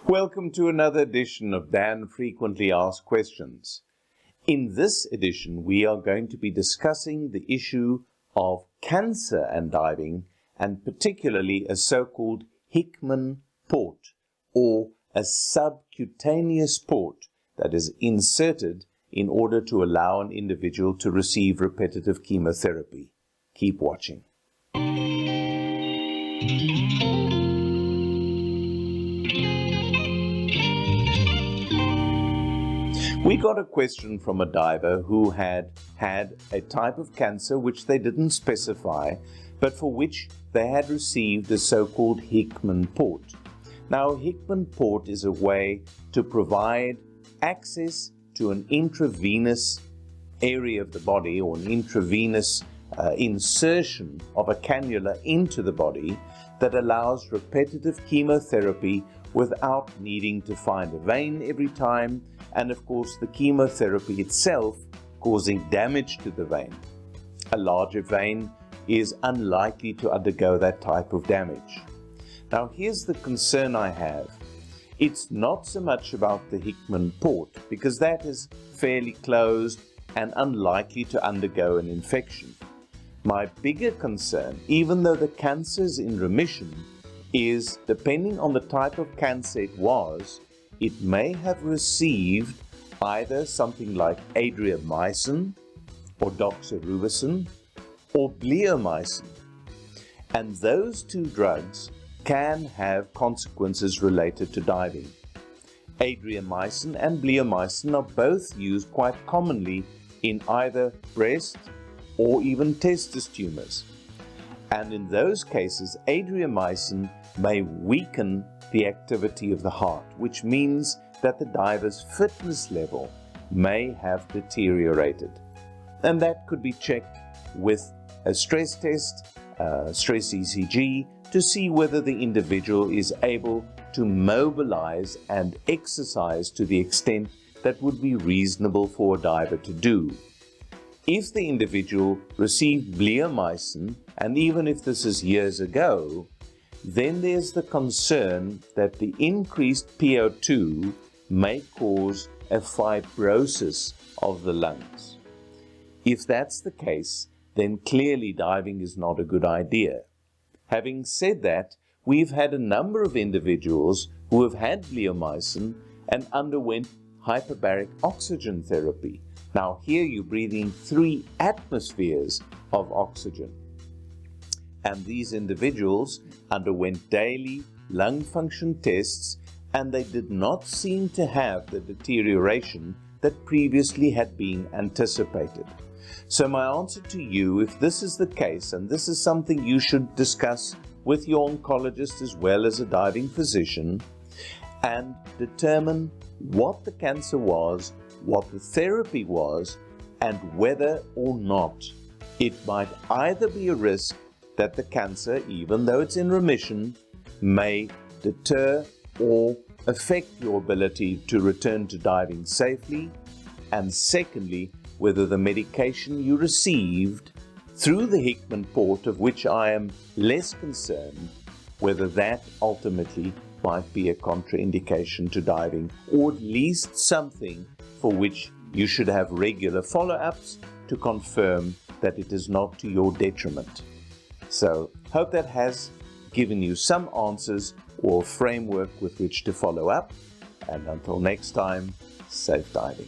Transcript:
Welcome to another edition of Dan Frequently Asked Questions. In this edition, we are going to be discussing the issue of cancer and diving, and particularly a so-called Hickman port, or a subcutaneous port that is inserted in order to allow an individual to receive repetitive chemotherapy. Keep watching. We got a question from a diver who had a type of cancer which they didn't specify, but for which they had received a so-called Hickman port. Now, Hickman port is a way to provide access to an intravenous area of the body, or an intravenous insertion of a cannula into the body that allows repetitive chemotherapy without needing to find a vein every time, and of course the chemotherapy itself causing damage to the vein. A larger vein is unlikely to undergo that type of damage. Now here's the concern I have. It's not so much about the Hickman port, because that is fairly closed and unlikely to undergo an infection. My bigger concern, even though the cancer is in remission, is depending on the type of cancer it was, it may have received either something like adriamycin or doxorubicin or bleomycin. And those two drugs can have consequences related to diving. Adriamycin and bleomycin are both used quite commonly in either breast or even testis tumors. And in those cases, adriamycin may weaken the activity of the heart, which means that the diver's fitness level may have deteriorated. And that could be checked with a stress test, stress ECG, to see whether the individual is able to mobilize and exercise to the extent that would be reasonable for a diver to do. If the individual received bleomycin, and even if this is years ago, then there's the concern that the increased PO2 may cause a fibrosis of the lungs. If that's the case, then clearly diving is not a good idea. Having said that, we've had a number of individuals who have had bleomycin and underwent hyperbaric oxygen therapy. Now here you're breathing 3 atmospheres of oxygen. And these individuals underwent daily lung function tests, and they did not seem to have the deterioration that previously had been anticipated. So my answer to you, if this is the case, and this is something you should discuss with your oncologist as well as a diving physician, and determine what the cancer was, what the therapy was, and whether or not it might either be a risk that the cancer, even though it's in remission, may deter or affect your ability to return to diving safely, and secondly, whether the medication you received through the Hickman port, of which I am less concerned, whether that ultimately might be a contraindication to diving, or at least something for which you should have regular follow-ups to confirm that it is not to your detriment. So, hope that has given you some answers or framework with which to follow up. And until next time, safe diving.